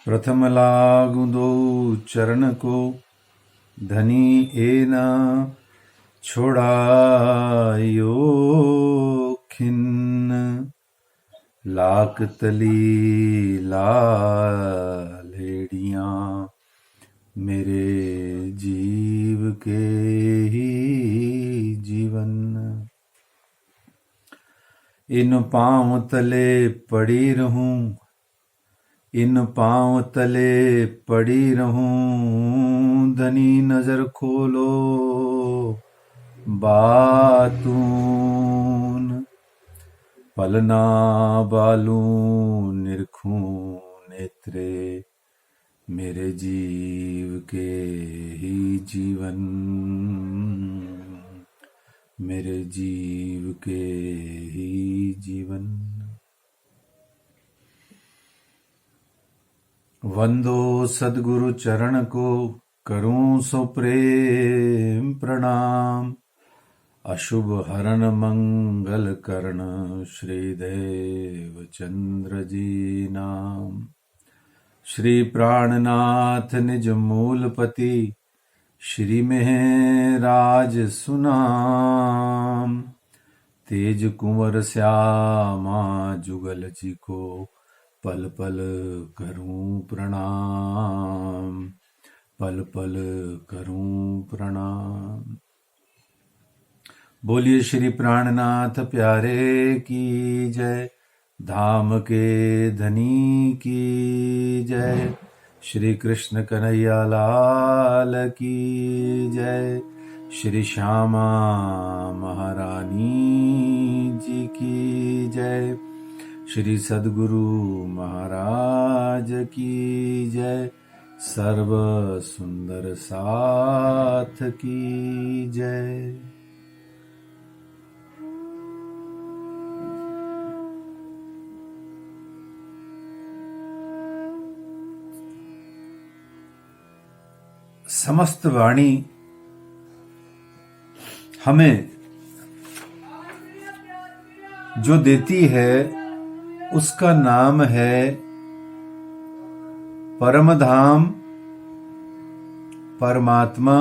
प्रथम लागू दो चरण को, धनी ए न छोड़ायो खिन्न। लाख तली लालेड़ियां मेरे जीव के ही जीवन। इन पांव तले पड़ी रहूं, इन पांव तले पड़ी रहूं। धनी नजर खोलो बातून, पलना बालू निरखूं नेत्रे मेरे जीव के ही जीवन। मेरे जीव के ही जीवन। वंदो सद्गुरु चरण को, करूं सो प्रेम प्रणाम। अशुभ हरण मंगल करण, श्री देव चंद्र जी नाम। श्री प्राणनाथ निज मूलपति, श्री महराज सुनाम। तेज कुंवर श्यामा जुगल जी को, पल पल करूं प्रणाम। पल पल करूं प्रणाम। बोलिए श्री प्राणनाथ प्यारे की जय। धाम के धनी की जय। श्री कृष्ण कन्हैया लाल की जय। श्री श्यामा महारानी जी की जय। श्री सद्गुरु महाराज की जय। सर्व सुंदर साथ की जय। समस्त वाणी हमें जो देती है उसका नाम है परमधाम, परमात्मा,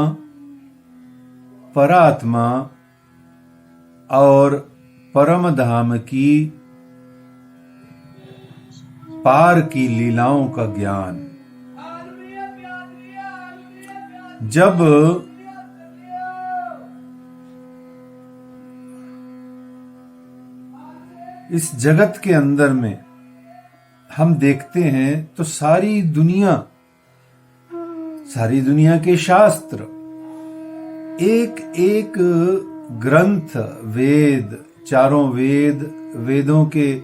परात्मा और परमधाम की पार की लीलाओं का ज्ञान। जब इस जगत के अंदर में हम देखते हैं तो सारी दुनिया के शास्त्र, एक एक ग्रंथ, वेद, चारों वेदों के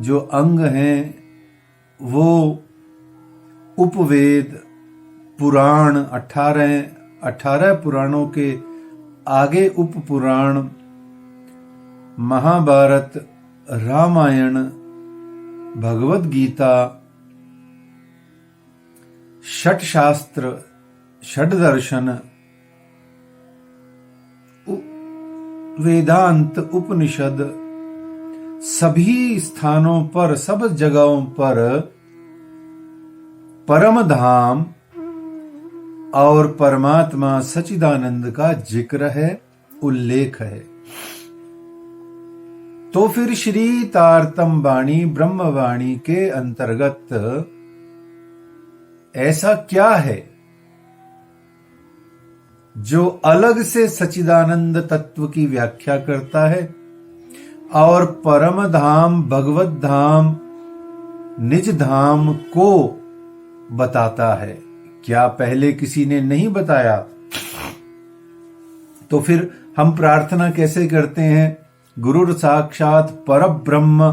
जो अंग हैं वो उपवेद, पुराण, 18 पुराणों के आगे उप पुराण, महाभारत, रामायण, भगवत गीता, षट शास्त्र, षट दर्शन, वेदांत, उपनिषद, सभी स्थानों पर, सब जगहों पर परम धाम और परमात्मा सच्चिदानंद का जिक्र है, उल्लेख है। तो फिर श्री तारतम वाणी, ब्रह्मवाणी के अंतर्गत ऐसा क्या है जो अलग से सच्चिदानंद तत्व की व्याख्या करता है और परम धाम, भगवत धाम, निज धाम को बताता है? क्या पहले किसी ने नहीं बताया? तो फिर हम प्रार्थना कैसे करते हैं? गुरु साक्षात परब्रह्म,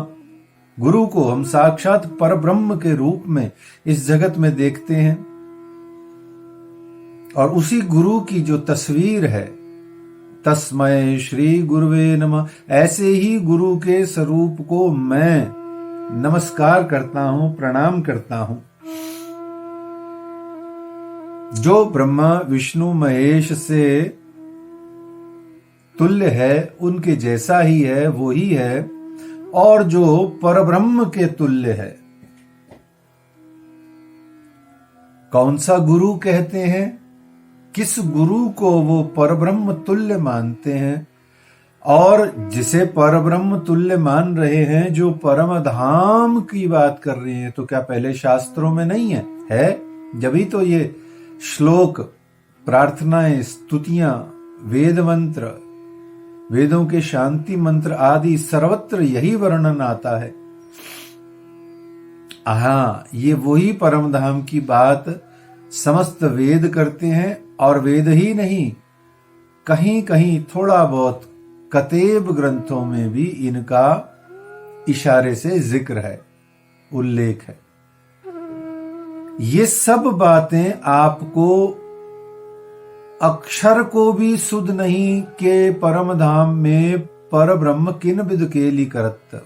गुरु को हम साक्षात परब्रह्म के रूप में इस जगत में देखते हैं और उसी गुरु की जो तस्वीर है, तस्मै श्री गुरुवे नमः, ऐसे ही गुरु के स्वरूप को मैं नमस्कार करता हूं, प्रणाम करता हूं। जो ब्रह्मा विष्णु महेश से तुल्य है, उनके जैसा ही है, वो ही है, और जो परब्रह्म के तुल्य है, कौन सा गुरु कहते हैं, किस गुरु को वो परब्रह्म तुल्य मानते हैं, और जिसे परब्रह्म तुल्य मान रहे हैं, जो परम धाम की बात कर रहे हैं, तो क्या पहले शास्त्रों में नहीं है? जभी तो ये श्लोक, प्रार्थनाएं, स्तुतियां, वेद मंत्र, वेदों के शांति मंत्र आदि सर्वत्र यही वर्णन आता है। ये वही परम धाम की बात समस्त वेद करते हैं, और वेद ही नहीं, कहीं कहीं थोड़ा बहुत कतेब ग्रंथों में भी इनका इशारे से जिक्र है, उल्लेख है। ये सब बातें आपको अक्षर को भी सुध नहीं के परम धाम में पर ब्रह्म किन विद केली करत।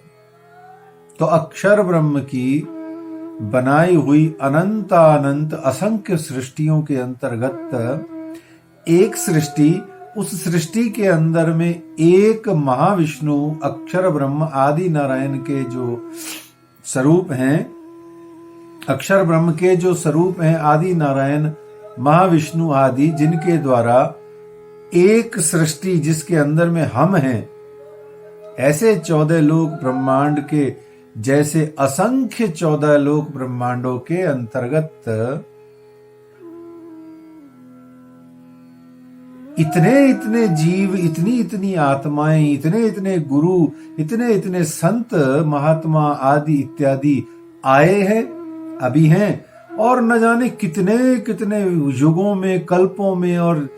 तो अक्षर ब्रह्म की बनाई हुई अनंतानंत असंख्य सृष्टियों के अंतर्गत एक सृष्टि, उस सृष्टि के अंदर में एक महाविष्णु अक्षर ब्रह्म आदि नारायण के जो स्वरूप हैं, अक्षर ब्रह्म के जो स्वरूप हैं आदि नारायण महाविष्णु आदि, जिनके द्वारा एक सृष्टि जिसके अंदर में हम हैं, ऐसे 14 लोक ब्रह्मांड के जैसे असंख्य 14 लोक ब्रह्मांडों के अंतर्गत इतने इतने जीव, इतनी इतनी आत्माएं, इतने इतने गुरु, इतने इतने संत महात्मा आदि इत्यादि आए हैं, अभी हैं, और न जाने कितने कितने युगों में, कल्पों में, और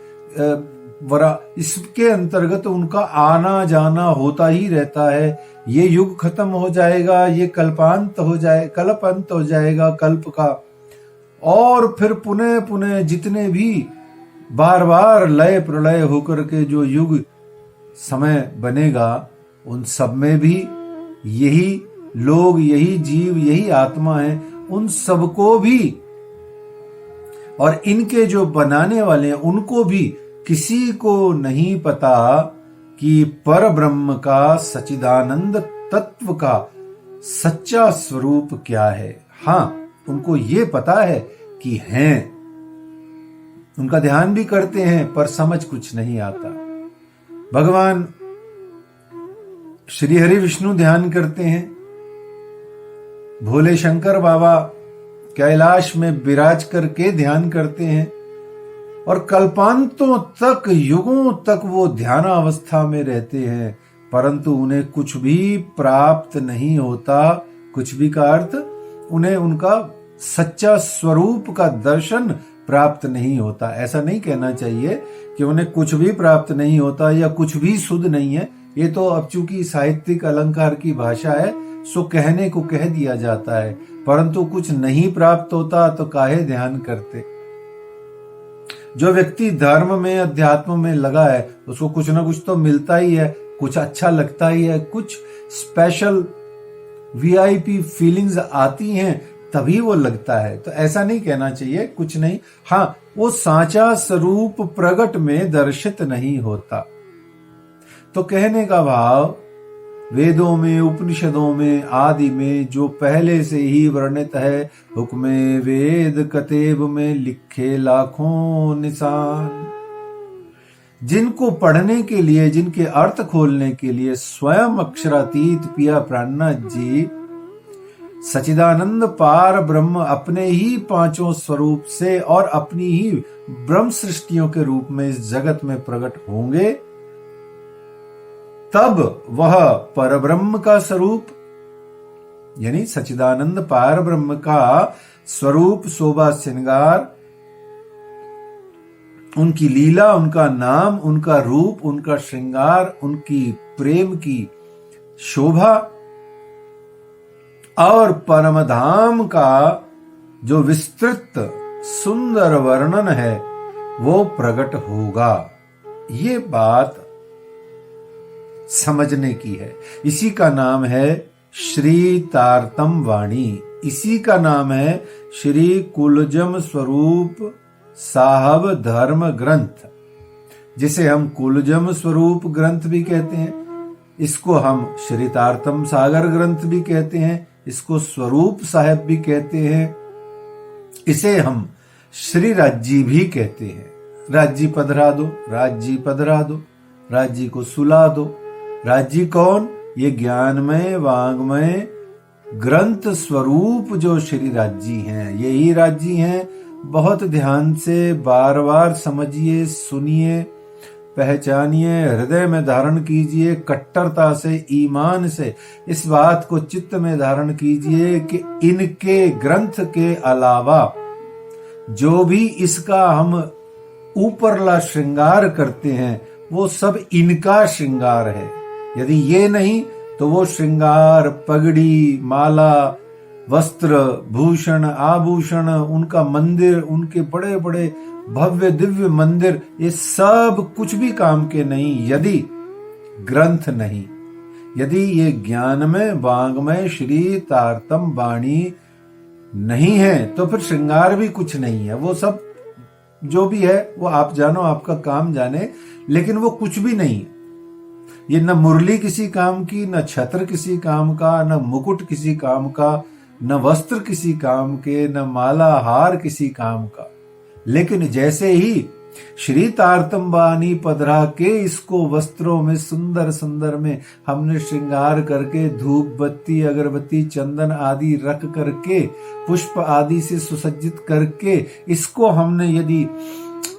इसके अंतर्गत उनका आना जाना होता ही रहता है। ये युग खत्म हो जाएगा, ये कल्पांत हो जाए, कल्पांत हो जाएगा कल्प का, और फिर पुनः पुनः जितने भी बार बार लय प्रलय होकर के जो युग समय बनेगा, उन सब में भी यही लोग, यही जीव, यही आत्मा है, उन सबको भी, और इनके जो बनाने वाले हैं उनको भी किसी को नहीं पता कि पर ब्रह्म का, सच्चिदानंद तत्व का सच्चा स्वरूप क्या है। हाँ, उनको ये पता है कि हैं, उनका ध्यान भी करते हैं, पर समझ कुछ नहीं आता। भगवान श्री हरि विष्णु ध्यान करते हैं, भोले शंकर बाबा कैलाश में विराज करके ध्यान करते हैं, और कल्पांतों तक, युगों तक वो ध्यानावस्था में रहते हैं, परंतु उन्हें कुछ भी प्राप्त नहीं होता। कुछ भी का अर्थ, उन्हें उनका सच्चा स्वरूप का दर्शन प्राप्त नहीं होता। ऐसा नहीं कहना चाहिए कि उन्हें कुछ भी प्राप्त नहीं होता या कुछ भी शुद्ध नहीं है। ये तो अब चूंकि साहित्यिक अलंकार की भाषा है, सो कहने को कह दिया जाता है, परंतु कुछ नहीं प्राप्त होता तो काहे ध्यान करते। जो व्यक्ति धर्म में, अध्यात्म में लगा है, उसको कुछ ना कुछ तो मिलता ही है, कुछ अच्छा लगता ही है, कुछ स्पेशल वीआईपी फीलिंग्स आती हैं, तभी वो लगता है। तो ऐसा नहीं कहना चाहिए कुछ नहीं। हाँ, वो साचा स्वरूप प्रगट में दर्शित नहीं होता। तो कहने का भाव, वेदों में, उपनिषदों में आदि में जो पहले से ही वर्णित है, हुक्मे वेद कतेब में लिखे लाखों निशान, जिनको पढ़ने के लिए, जिनके अर्थ खोलने के लिए स्वयं अक्षरातीत पिया प्राणनाथ जी सच्चिदानंद पार ब्रह्म अपने ही पांचों स्वरूप से और अपनी ही ब्रह्म सृष्टियों के रूप में इस जगत में प्रकट होंगे, तब वह परब्रह्म का स्वरूप यानी सच्चिदानंद पार ब्रह्म का स्वरूप, शोभा, श्रृंगार, उनकी लीला, उनका नाम, उनका रूप, उनका श्रृंगार, उनकी प्रेम की शोभा और परमधाम का जो विस्तृत सुंदर वर्णन है वो प्रकट होगा। ये बात समझने की है। इसी का नाम है श्री तारतम वाणी, इसी का नाम है श्री कुलजम स्वरूप साहब धर्म ग्रंथ, जिसे हम कुलजम स्वरूप ग्रंथ भी कहते हैं, इसको हम श्री तारतम सागर ग्रंथ भी कहते हैं, इसको स्वरूप साहेब भी कहते हैं, इसे हम श्री राज्य भी कहते हैं। राज्य पधरा दो, राज्य पधरा दो, राज्य को सुला दो। राज्य कौन? ये ज्ञानमय वांग्मय ग्रंथ स्वरूप जो श्री राज्य हैं, यही राज्य हैं। बहुत ध्यान से बार बार समझिए, सुनिए, पहचानिए, हृदय में धारण कीजिए, कट्टरता से, ईमान से इस बात को चित्त में धारण कीजिए कि इनके ग्रंथ के अलावा जो भी इसका हम ऊपरला श्रृंगार करते हैं वो सब इनका श्रृंगार है। यदि ये नहीं तो वो श्रृंगार, पगड़ी, माला, वस्त्र, भूषण, आभूषण, उनका मंदिर, उनके बड़े बड़े भव्य दिव्य मंदिर, ये सब कुछ भी काम के नहीं यदि ग्रंथ नहीं, यदि ये ज्ञानमय वांग्मय श्री तारतम वाणी नहीं है तो फिर श्रृंगार भी कुछ नहीं है। वो सब जो भी है वो आप जानो, आपका काम जाने, लेकिन वो कुछ भी नहीं है। ये न मुरली किसी काम की, न छत्र किसी काम का, न मुकुट किसी काम का, न वस्त्र किसी काम के, न माला हार किसी काम का। लेकिन जैसे ही श्री तारतम वाणी पधरा के इसको वस्त्रों में सुंदर सुंदर में हमने श्रृंगार करके धूप बत्ती अगरबत्ती चंदन आदि रख करके पुष्प आदि से सुसज्जित करके इसको हमने यदि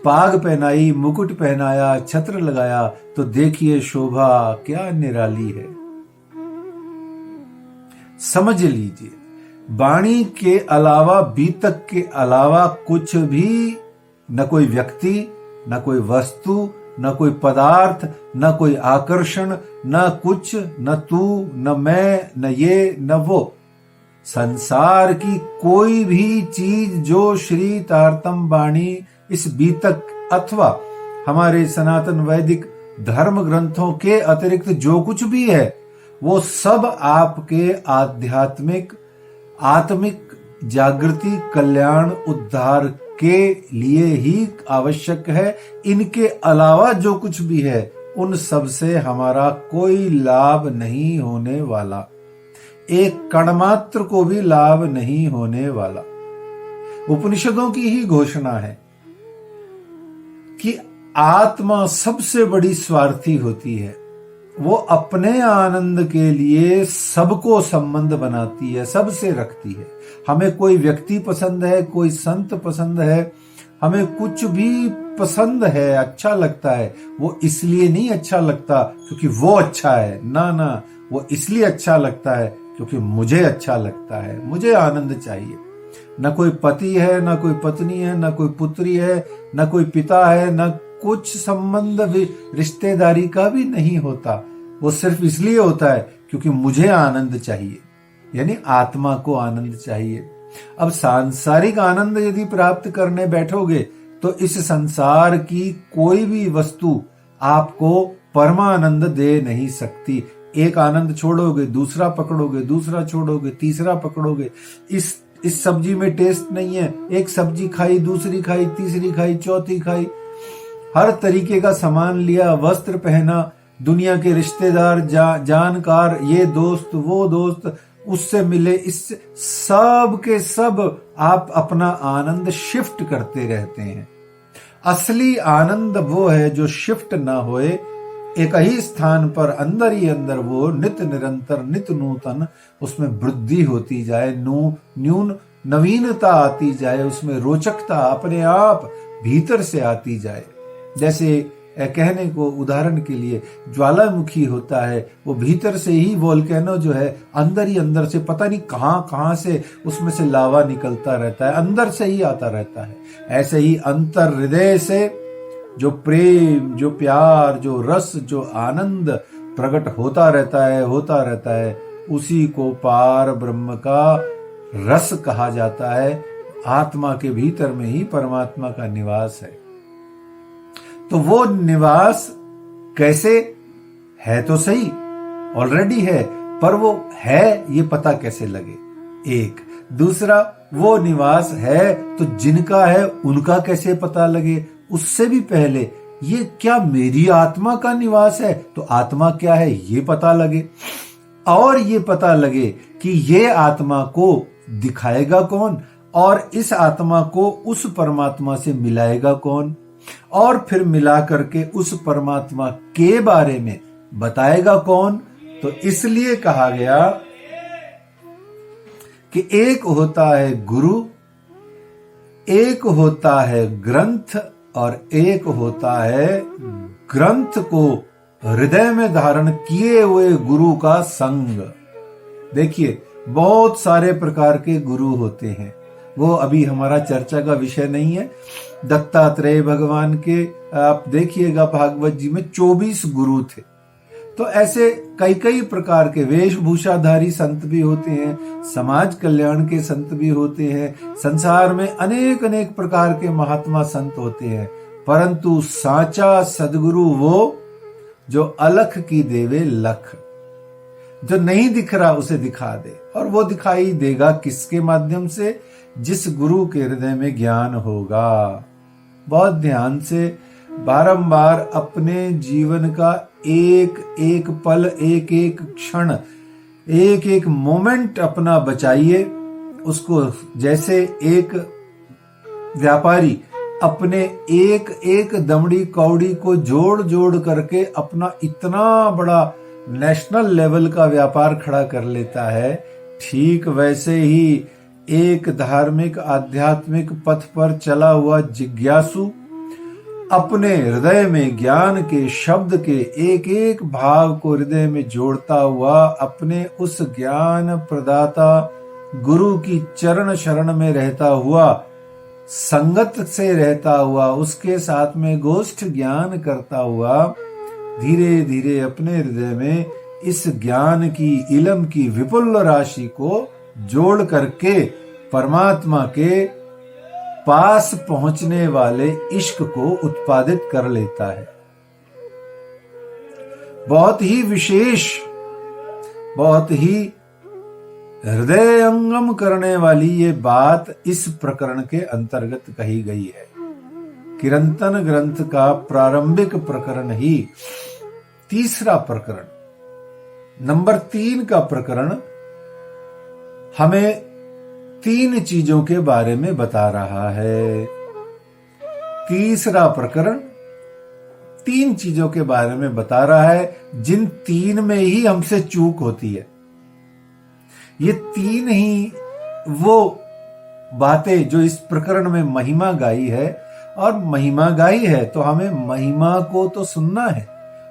पाग पहनाई, मुकुट पहनाया, छत्र लगाया, तो देखिए शोभा क्या निराली है। समझ लीजिए, वाणी के अलावा, बीतक के अलावा कुछ भी, न कोई व्यक्ति, न कोई वस्तु, न कोई पदार्थ, न कोई आकर्षण, न कुछ, न तू, न मैं, न ये, न वो। संसार की कोई भी चीज जो श्री तारतम वाणी इस बीतक अथवा हमारे सनातन वैदिक धर्म ग्रंथों के अतिरिक्त जो कुछ भी है वो सब आपके आध्यात्मिक आत्मिक जागृति, कल्याण, उद्धार के लिए ही आवश्यक है। इनके अलावा जो कुछ भी है उन सब से हमारा कोई लाभ नहीं होने वाला, एक कणमात्र को भी लाभ नहीं होने वाला। उपनिषदों की ही घोषणा है कि आत्मा सबसे बड़ी स्वार्थी होती है। वो अपने आनंद के लिए सबको संबंध बनाती है, सबसे रखती है। हमें कोई व्यक्ति पसंद है, कोई संत पसंद है, हमें कुछ भी पसंद है, अच्छा लगता है, वो इसलिए नहीं अच्छा लगता क्योंकि वो अच्छा है, ना ना, वो इसलिए अच्छा लगता है क्योंकि मुझे अच्छा लगता है, मुझे आनंद चाहिए। न कोई पति है, न कोई पत्नी है, न कोई पुत्री है, न कोई पिता है, न कुछ संबंध भी रिश्तेदारी का भी नहीं होता। वो सिर्फ इसलिए होता है क्योंकि मुझे आनंद चाहिए, यानी आत्मा को आनंद चाहिए। अब सांसारिक आनंद यदि प्राप्त करने बैठोगे तो इस संसार की कोई भी वस्तु आपको परमानंद दे नहीं सकती। एक आनंद छोड़ोगे, दूसरा पकड़ोगे, दूसरा छोड़ोगे, तीसरा पकड़ोगे। इस सब्जी में टेस्ट नहीं है, एक सब्जी खाई, दूसरी खाई, तीसरी खाई, चौथी खाई, हर तरीके का सामान लिया, वस्त्र पहना, दुनिया के रिश्तेदार, जानकार, ये दोस्त, वो दोस्त, उससे मिले, इस सब के सब आप अपना आनंद शिफ्ट करते रहते हैं। असली आनंद वो है जो शिफ्ट ना होए, एक ही स्थान पर अंदर ही अंदर वो नित्य निरंतर, नित्य नूतन, उसमें वृद्धि होती जाए, न्यून नवीनता आती जाए, उसमें रोचकता अपने आप भीतर से आती जाए। जैसे कहने को उदाहरण के लिए ज्वालामुखी होता है, वो भीतर से ही वोल्केनो जो है अंदर ही अंदर से पता नहीं कहां से उसमें से लावा निकलता रहता है, अंदर से ही आता रहता है। ऐसे ही अंतर हृदय से जो प्रेम, जो प्यार, जो रस, जो आनंद प्रकट होता रहता है, उसी को पार ब्रह्म का रस कहा जाता है। आत्मा के भीतर में ही परमात्मा का निवास है। तो वो निवास कैसे है? तो सही, ऑलरेडी है, पर वो है ये पता कैसे लगे? एक दूसरा, वो निवास है तो जिनका है उनका कैसे पता लगे? उससे भी पहले ये क्या मेरी आत्मा का निवास है? तो आत्मा क्या है ये पता लगे, और ये पता लगे कि ये आत्मा को दिखाएगा कौन और इस आत्मा को उस परमात्मा से मिलाएगा कौन, और फिर मिला करके उस परमात्मा के बारे में बताएगा कौन। तो इसलिए कहा गया कि एक होता है गुरु, एक होता है ग्रंथ, और एक होता है ग्रंथ को हृदय में धारण किए हुए गुरु का संग। देखिए, बहुत सारे प्रकार के गुरु होते हैं, वो अभी हमारा चर्चा का विषय नहीं है। दत्तात्रेय भगवान के आप देखिएगा भागवत जी में 24 गुरु थे। तो ऐसे कई कई प्रकार के वेशभूषाधारी संत भी होते हैं, समाज कल्याण के संत भी होते हैं, संसार में अनेक अनेक प्रकार के महात्मा संत होते हैं, परंतु साचा सदगुरु वो जो अलख की देवे लख, जो नहीं दिख रहा उसे दिखा दे, और वो दिखाई देगा किसके माध्यम से, जिस गुरु के हृदय में ज्ञान होगा। बहुत ध्यान से बारंबार अपने जीवन का एक एक पल, एक एक क्षण, एक एक मोमेंट अपना बचाइए उसको। जैसे एक व्यापारी अपने एक एक दमड़ी कौड़ी को जोड़ जोड़ करके अपना इतना बड़ा नेशनल लेवल का व्यापार खड़ा कर लेता है, ठीक वैसे ही एक धार्मिक आध्यात्मिक पथ पर चला हुआ जिज्ञासु अपने हृदय में ज्ञान के शब्द के एक एक भाव को हृदय में जोड़ता हुआ अपने उस ज्ञान प्रदाता गुरु की चरण शरण में रहता हुआ, संगत से रहता हुआ, उसके साथ में गोष्ठ ज्ञान करता हुआ, धीरे धीरे अपने हृदय में इस ज्ञान की, इलम की विपुल राशि को जोड़ करके परमात्मा के पास पहुंचने वाले इश्क को उत्पादित कर लेता है। बहुत ही विशेष, बहुत ही हृदयंगम करने वाली ये बात इस प्रकरण के अंतर्गत कही गई है। किरंतन ग्रंथ का प्रारंभिक प्रकरण ही, तीसरा प्रकरण, नंबर 3 का प्रकरण हमें 3 चीजों के बारे में बता रहा है। तीसरा प्रकरण 3 चीजों के बारे में बता रहा है, जिन 3 में ही हमसे चूक होती है। ये 3 ही वो बातें जो इस प्रकरण में महिमा गाई है, और महिमा गाई है तो हमें महिमा को तो सुनना है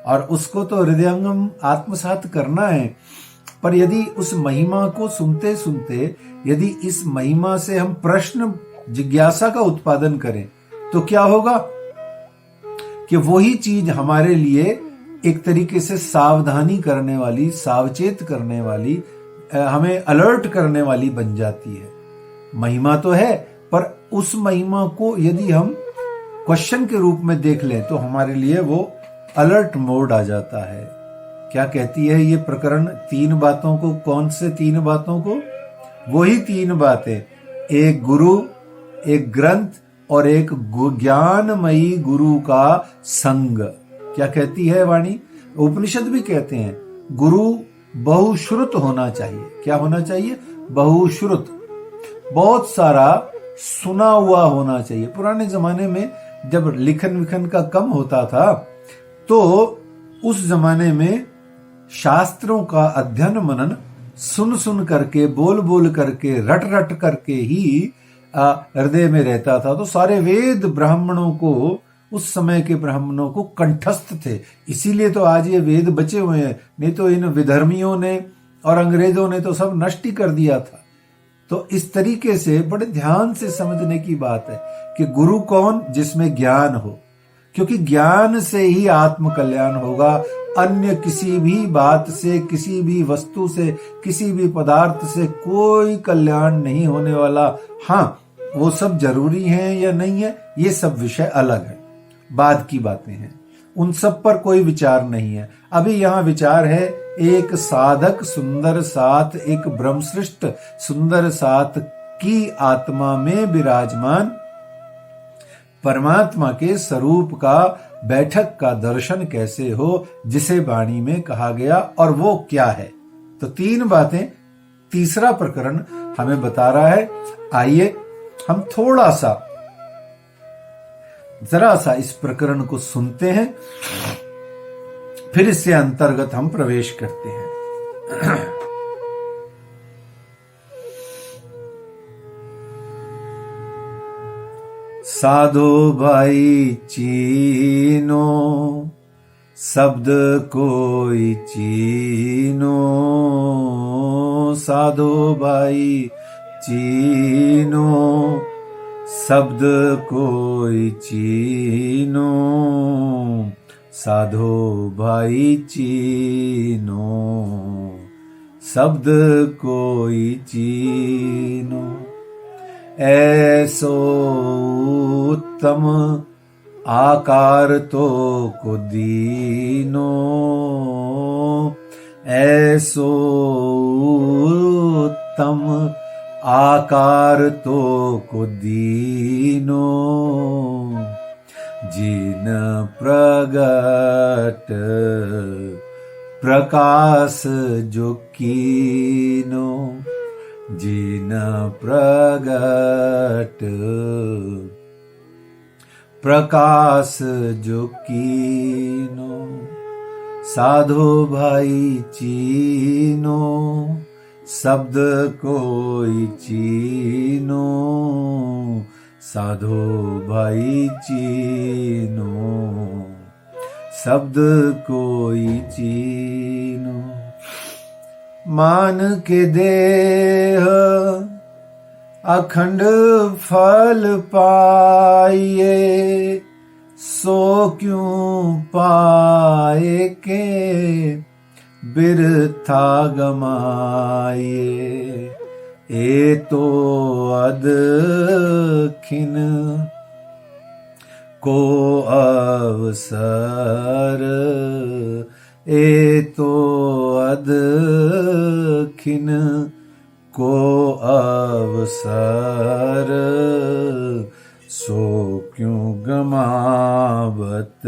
और उसको तो हृदयंगम आत्मसात करना है। पर यदि उस महिमा को सुनते सुनते यदि इस महिमा से हम प्रश्न जिज्ञासा का उत्पादन करें तो क्या होगा कि वही चीज हमारे लिए एक तरीके से सावधानी करने वाली, सावचेत करने वाली, हमें अलर्ट करने वाली बन जाती है। महिमा तो है, पर उस महिमा को यदि हम क्वेश्चन के रूप में देख लें तो हमारे लिए वो अलर्ट मोड आ जाता है। क्या कहती है ये प्रकरण 3 बातों को? कौन से 3 बातों को? वही 3 बातें, एक गुरु, एक ग्रंथ और एक ज्ञानमयी गुरु का संग। क्या कहती है वाणी? उपनिषद भी कहते हैं गुरु बहुश्रुत होना चाहिए। क्या होना चाहिए? बहुश्रुत, बहुत सारा सुना हुआ होना चाहिए। पुराने जमाने में जब लिखन विखन का कम होता था तो उस जमाने में शास्त्रों का अध्ययन मनन सुन सुन करके, बोल बोल करके, रट रट करके ही हृदय में रहता था। तो सारे वेद ब्राह्मणों को, उस समय के ब्राह्मणों को कंठस्थ थे। इसीलिए तो आज ये वेद बचे हुए हैं, नहीं तो इन विधर्मियों ने और अंग्रेजों ने तो सब नष्ट ही कर दिया था। तो इस तरीके से बड़े ध्यान से समझने की बात है कि गुरु कौन? जिसमें ज्ञान हो, क्योंकि ज्ञान से ही आत्म कल्याण होगा। अन्य किसी भी बात से, किसी भी वस्तु से, किसी भी पदार्थ से कोई कल्याण नहीं होने वाला। हाँ, वो सब जरूरी है या नहीं है, ये सब विषय अलग है, बाद की बातें हैं, उन सब पर कोई विचार नहीं है। अभी यहाँ विचार है एक साधक सुंदर साथ, एक ब्रह्मसृष्ट सुंदर साथ की आत्मा में विराजमान परमात्मा के स्वरूप का, बैठक का दर्शन कैसे हो, जिसे वाणी में कहा गया, और वो क्या है। तो 3 बातें तीसरा प्रकरण हमें बता रहा है। आइए हम थोड़ा सा जरा सा इस प्रकरण को सुनते हैं, फिर इससे अंतर्गत हम प्रवेश करते हैं। साधो भाई चीनो, शब्द कोई चीनो, साधो भाई चीनो, शब्द कोई चीनो, साधो भाई चीनो, शब्द कोई चीनो। ऐसो उत्तम आकार तो को दीनो, ऐसो उत्तम आकार तो को दीनो, जिन प्रगट प्रकाश जो कीनो, जिन प्रगट प्रकाश जो कीनो, साधो भाई चीनो, शब्द कोई चीनो, साधो भाई चीनो, शब्द कोई चीनो। मान के देह अखंड फल पाइए, सो क्यों पाए के बिरथा गमाए, ए तो अदखिन को अवसर, ए तो अदखिन को अवसर, सो क्यों गमावत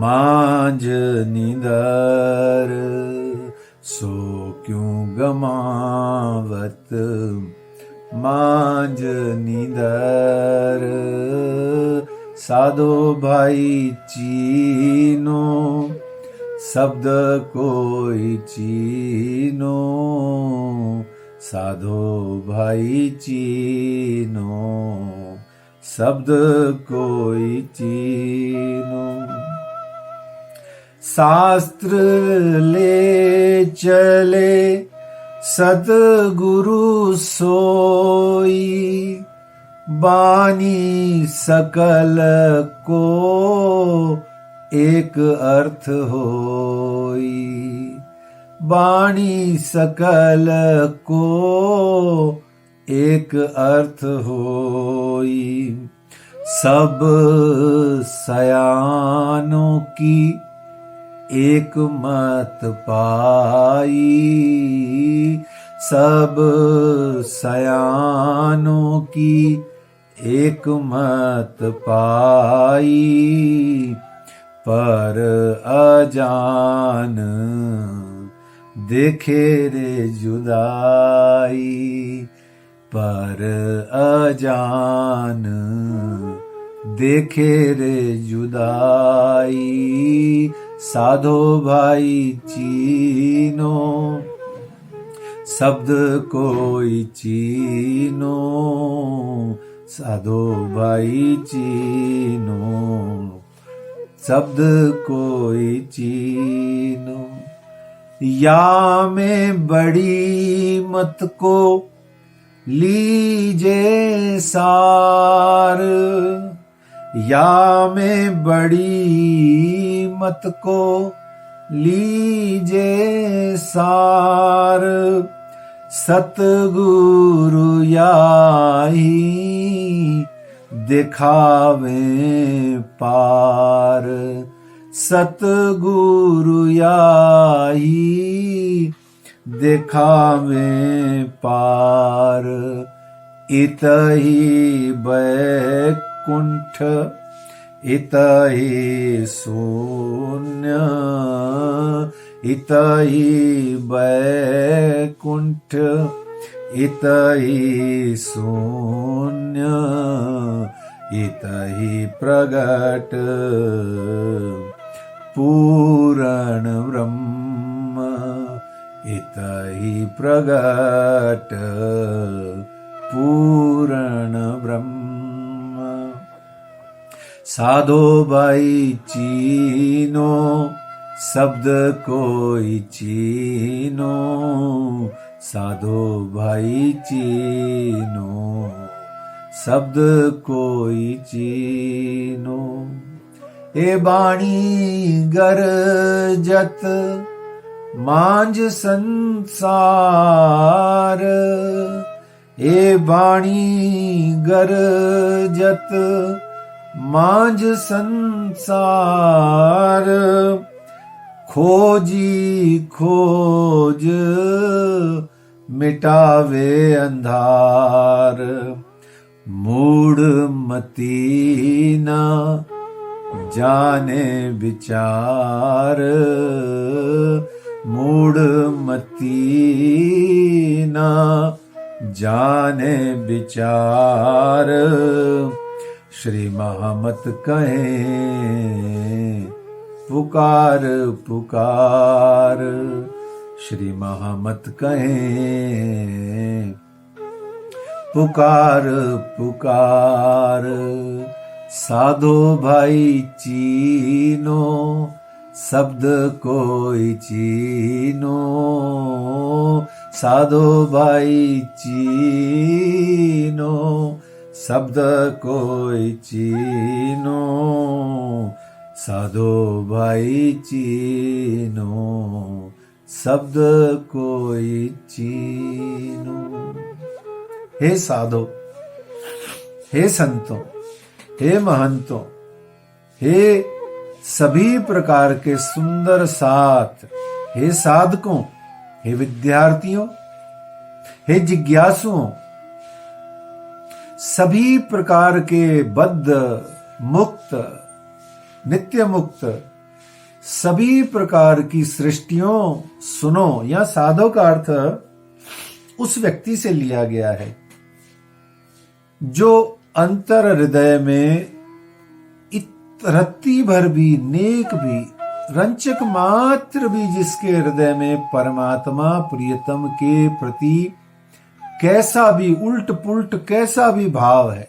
मांझ निदर, सो क्यों गमावत मांझ निदर, साधो भाई चीनो, शब्द कोई चीनो, साधो भाई चीनो, शब्द कोई चीनो। शास्त्र ले चले सतगुरु सोई, बानी सकल को एक अर्थ होई, बाणी सकल को एक अर्थ होई, सब सयानों की एक मत पाई, सब सयानों की एक मत पाई, पर अजान देखे रे जुदाई, पर अजान देखे रे जुदाई, साधो भाई चीनो, शब्द कोई चीनो, साधो भाई चीनो, शब्द कोई चीनो। या में बड़ी मत को लीजे सार, या में बड़ी मत को लीजे सार, सतगुरु याही दिखावे पार, सतगुरु याही दिखावे पार, इतहि बैकुंठ इतहि शून्य, इतहि बैकुंठ इतहि शून्य इतहि प्रगट पूर्ण ब्रह्म इतहि प्रगट पूर्ण ब्रह्म। साधो भाई चीनो शब्द कोई चीनो, साधो भाई चीनो शब्द कोई चीनो। ए बाणी गरजत मांझ संसार, ए बाणी गरजत मांझ संसार। खोजी खोज मिटावे अंधार, मूढ़ मती न जाने विचार, मूढ़ मती न जाने विचार। श्री महमत कहें पुकार पुकार, श्री महमत कहें पुकार पुकार। साधो भाई चीनो शब्द कोई चीनो, साधो भाई चीनो शब्द कोई चीनो, साधो भाई चीनो शब्द कोई चीनो। हे साधो, हे संतों, हे महंतों, हे सभी प्रकार के सुंदर साथ, हे साधकों, हे विद्यार्थियों, हे जिज्ञासुओं, सभी प्रकार के बद्ध मुक्त नित्य मुक्त सभी प्रकार की सृष्टियों सुनो। यह साधो का अर्थ उस व्यक्ति से लिया गया है जो अंतर हृदय में रत्ती भर भी, नेक भी, रंचक मात्र भी जिसके हृदय में परमात्मा प्रियतम के प्रति कैसा भी उल्ट पुल्ट कैसा भी भाव है।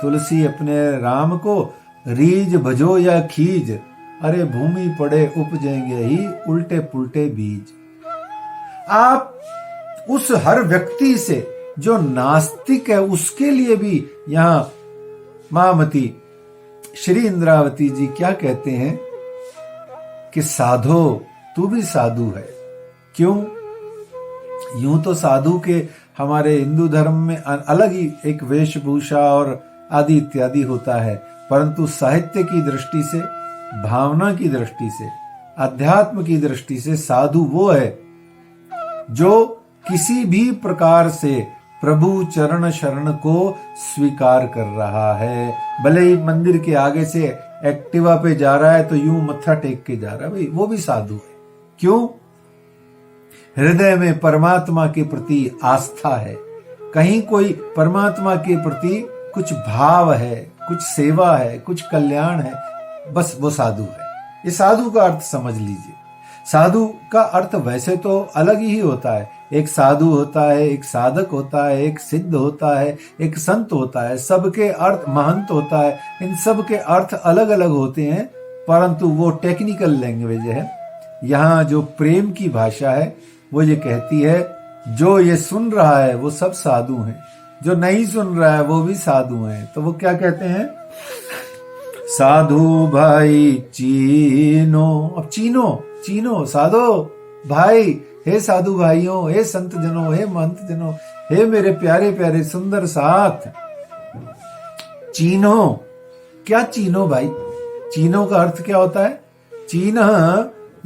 तुलसी अपने राम को रीज भजो या खीज, अरे भूमि पड़े उपजेंगे ही उल्टे पुल्टे बीज। आप उस हर व्यक्ति से जो नास्तिक है उसके लिए भी यहां महामती श्री इंद्रावती जी क्या कहते हैं कि साधो तू भी साधु है। क्यों? यूं तो साधु के हमारे हिंदू धर्म में अलग ही एक वेशभूषा और आदि इत्यादि होता है, परंतु साहित्य की दृष्टि से, भावना की दृष्टि से, अध्यात्म की दृष्टि से साधु वो है जो किसी भी प्रकार से प्रभु चरण शरण को स्वीकार कर रहा है। भले ही मंदिर के आगे से एक्टिवा पे जा रहा है तो यूं मत्था टेक के जा रहा है, भाई वो भी साधु है। क्यों? हृदय में परमात्मा के प्रति आस्था है, कहीं कोई परमात्मा के प्रति कुछ भाव है, कुछ सेवा है, कुछ कल्याण है, बस वो साधु है। ये साधु का अर्थ समझ लीजिए। साधु का अर्थ वैसे तो अलग ही होता है। एक साधु होता है, एक साधक होता है, एक सिद्ध होता है, एक संत होता है, सबके अर्थ महंत होता है। इन सब के अर्थ अलग अलग होते हैं, परंतु वो टेक्निकल लैंग्वेज है। यहाँ जो प्रेम की भाषा है वो ये कहती है जो ये सुन रहा है वो सब साधु हैं, जो नहीं सुन रहा है वो भी साधु हैं। तो वो क्या कहते हैं? साधु भाई चीनो। अब चीनो चीनो साधो भाई, हे साधु भाइयों, हे संत जनों, हे महंत जनों, हे मेरे प्यारे प्यारे सुंदर साथ, चीनो। क्या चीनो भाई? चीनो का अर्थ क्या होता है? चीन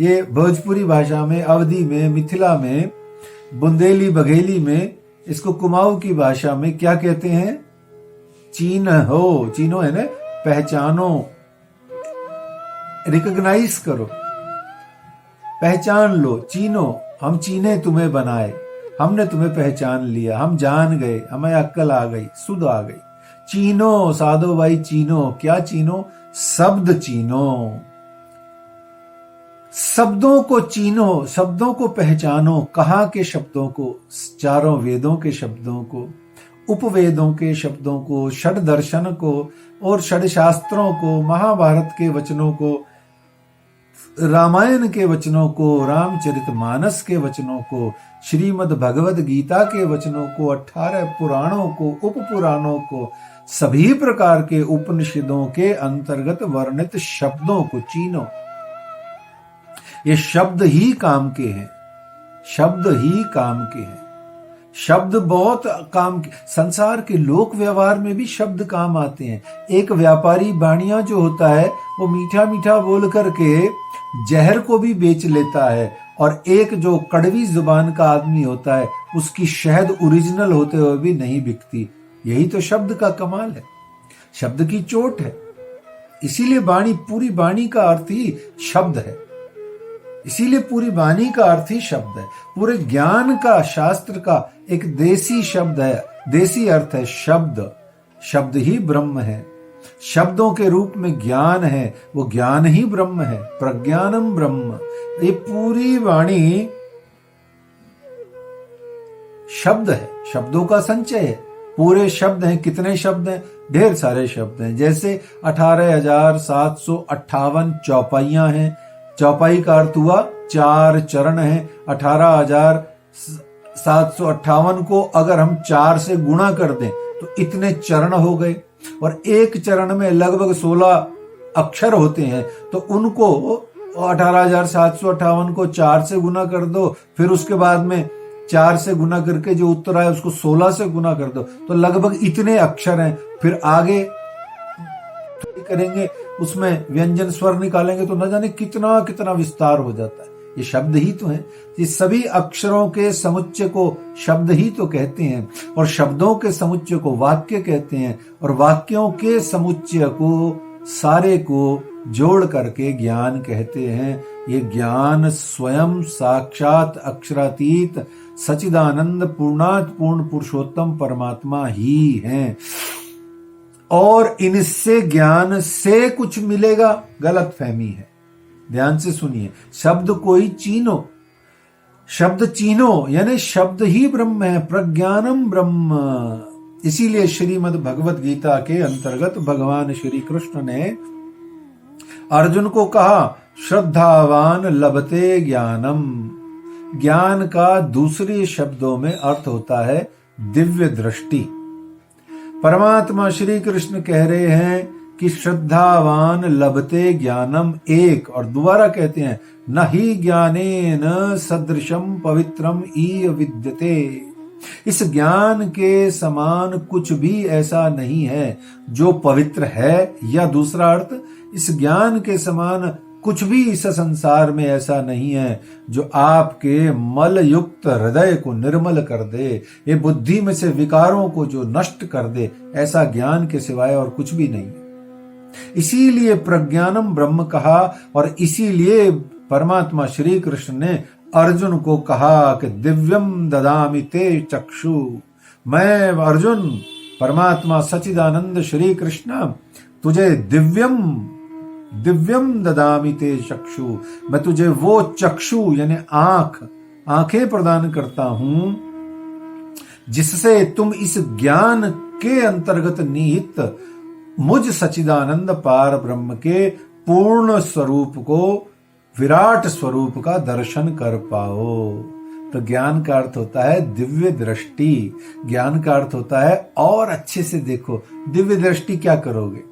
ये भोजपुरी भाषा में, अवधी में, मिथिला में, बुंदेली बघेली में, इसको कुमाऊं की भाषा में क्या कहते हैं? चीन हो। चीनो है ना, पहचानो, रिकॉग्नाइज करो, पहचान लो। चीनो, हम चीने तुम्हें बनाए, हमने तुम्हें पहचान लिया, हम जान गए, हमें अक्ल आ गई, सुध आ गई। चीनो साधो भाई चीनो, क्या चीनो? शब्द चीनो, शब्दों को चीनो, शब्दों को पहचानो। कहाँ के शब्दों को? चारों वेदों के शब्दों को, उपवेदों के शब्दों को, षड दर्शन को और षड शास्त्रों को, महाभारत के वचनों को, रामायण के वचनों को, रामचरितमानस के वचनों को, श्रीमद् भगवद गीता के वचनों को, 18 पुराणों को, उप पुराणों को, सभी प्रकार के उपनिषदों के अंतर्गत वर्णित शब्दों को चीनो। ये शब्द ही काम के हैं, शब्द ही काम के हैं। शब्द बहुत काम के, संसार के लोक व्यवहार में भी शब्द काम आते हैं। एक व्यापारी बाणिया जो होता है वो मीठा मीठा बोल करके जहर को भी बेच लेता है, और एक जो कड़वी जुबान का आदमी होता है उसकी शहद ओरिजिनल होते हुए भी नहीं बिकती। यही तो शब्द का कमाल है, शब्द की चोट है। इसीलिए वाणी, पूरी वाणी का अर्थ ही शब्द है, इसीलिए पूरी वाणी का अर्थ ही शब्द है। पूरे ज्ञान का, शास्त्र का एक देसी शब्द है, देसी अर्थ है शब्द। शब्द ही ब्रह्म है, शब्दों के रूप में ज्ञान है, वो ज्ञान ही ब्रह्म है। प्रज्ञानम ब्रह्म, ये पूरी वाणी शब्द है, शब्दों का संचय है। पूरे शब्द हैं। कितने शब्द हैं? ढेर सारे शब्द हैं। जैसे 18,758 चौपाइयां हैं। चौपाई का अर्थ हुआ 4 चरण हैं। 18,758 को अगर हम 4 से गुणा कर दें तो इतने चरण हो गए, और एक चरण में लगभग 16 अक्षर होते हैं। तो उनको 18,758 को 4 से गुना कर दो, फिर उसके बाद में 4 से गुना करके जो उत्तर आए उसको 16 से गुना कर दो, तो लगभग इतने अक्षर हैं। फिर आगे करेंगे, उसमें व्यंजन स्वर निकालेंगे तो न जाने कितना कितना विस्तार हो जाता है। ये शब्द ही तो है। ये सभी अक्षरों के समुच्चय को शब्द ही तो कहते हैं, और शब्दों के समुच्चय को वाक्य कहते हैं, और वाक्यों के समुच्चय को, सारे को जोड़ करके ज्ञान कहते हैं। ये ज्ञान स्वयं साक्षात अक्षरातीत सचिदानंद पूर्णात पूर्ण पुरुषोत्तम परमात्मा ही है। और इनसे, ज्ञान से कुछ मिलेगा, गलत फहमी है। ध्यान से सुनिए, शब्द कोई चीनो, शब्द चीनो यानी शब्द ही ब्रह्म है, प्रज्ञानम ब्रह्म। इसीलिए श्रीमद् भगवद गीता के अंतर्गत भगवान श्री कृष्ण ने अर्जुन को कहा, श्रद्धावान लभते ज्ञानम। ज्ञान का दूसरे शब्दों में अर्थ होता है दिव्य दृष्टि। परमात्मा श्री कृष्ण कह रहे हैं कि श्रद्धावान लभते ज्ञानम एक, और दोबारा कहते हैं न ही ज्ञानेन सदृशम पवित्रम ईय विद्यते। इस ज्ञान के समान कुछ भी ऐसा नहीं है जो पवित्र है, या दूसरा अर्थ, इस ज्ञान के समान कुछ भी इस संसार में ऐसा नहीं है जो आपके मल युक्त हृदय को निर्मल कर दे, ये बुद्धि में से विकारों को जो नष्ट कर दे, ऐसा ज्ञान के सिवाय और कुछ भी नहीं है। इसीलिए प्रज्ञानम ब्रह्म कहा, और इसीलिए परमात्मा श्री कृष्ण ने अर्जुन को कहा कि दिव्यम ददामि ते चक्षु। मैं अर्जुन, परमात्मा सचिदानंद श्री कृष्ण, तुझे दिव्यम ददामि ते चक्षु, मैं तुझे वो चक्षु यानी आंखें प्रदान करता हूं जिससे तुम इस ज्ञान के अंतर्गत निहित मुझ सचिदानंद पार ब्रह्म के पूर्ण स्वरूप को, विराट स्वरूप का दर्शन कर पाओ। तो ज्ञान का अर्थ होता है दिव्य दृष्टि। ज्ञान का अर्थ होता है और अच्छे से देखो। दिव्य दृष्टि क्या करोगे?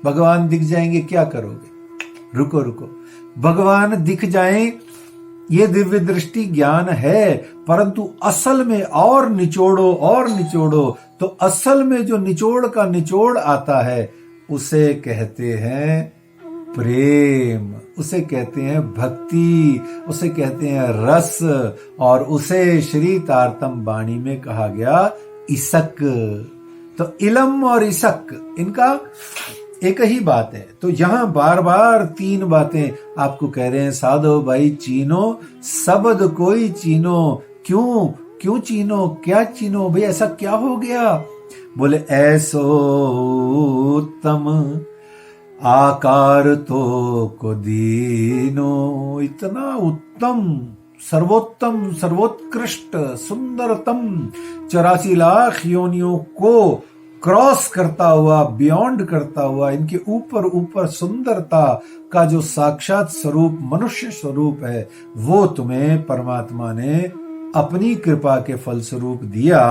भगवान दिख जाएंगे, क्या करोगे? रुको, भगवान दिख जाएं, ये दिव्य दृष्टि ज्ञान है, परंतु असल में और निचोड़ो तो असल में जो निचोड़ का निचोड़ आता है उसे कहते हैं प्रेम, उसे कहते हैं भक्ति, उसे कहते हैं रस, और उसे श्री तारतम वाणी में कहा गया इसक। तो इलम और इसक, इनका एक ही बात है। तो यहां बार बार 3 बातें आपको कह रहे हैं, साधो भाई चीनो, शब्द कोई चीनो। क्यों? क्यों चीनो, क्या चीनो भाई, ऐसा क्या हो गया? बोले ऐसो उत्तम आकार तो को दीनो, इतना उत्तम, सर्वोत्तम, सर्वोत्कृष्ट, सुंदरतम 84 लाख योनियों को क्रॉस करता हुआ, बियॉन्ड करता हुआ, इनके ऊपर ऊपर सुंदरता का जो साक्षात स्वरूप मनुष्य स्वरूप है, वो तुम्हें परमात्मा ने अपनी कृपा के फलस्वरूप दिया।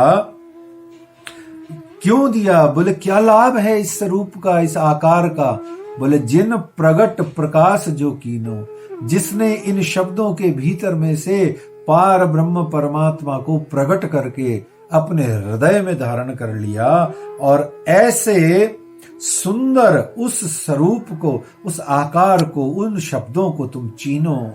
क्यों दिया? बोले क्या लाभ है इस स्वरूप का, इस आकार का? बोले जिन प्रगट प्रकाश जो कीनो, जिसने इन शब्दों के भीतर में से पार ब्रह्म परमात्मा को प्रकट करके अपने हृदय में धारण कर लिया, और ऐसे सुंदर उस स्वरूप को, उस आकार को, उन शब्दों को तुम चीनो,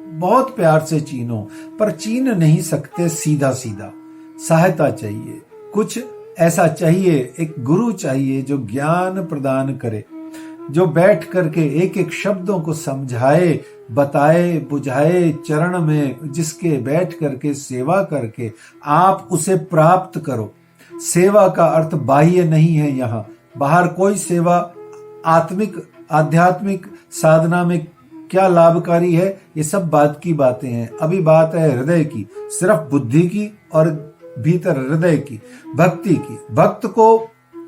बहुत प्यार से चीनो, पर चीन नहीं सकते सीधा सीधा, सहायता चाहिए, कुछ ऐसा चाहिए, एक गुरु चाहिए जो ज्ञान प्रदान करे, जो बैठ करके एक एक शब्दों को समझाए, बताए, बुझाए, चरण में जिसके बैठ करके सेवा करके आप उसे प्राप्त करो। सेवा का अर्थ बाह्य नहीं है, यहाँ बाहर कोई सेवा आत्मिक आध्यात्मिक साधना में क्या लाभकारी है, ये सब बात की बातें हैं। अभी बात है हृदय की, सिर्फ बुद्धि की और भीतर हृदय की, भक्ति की। भक्त को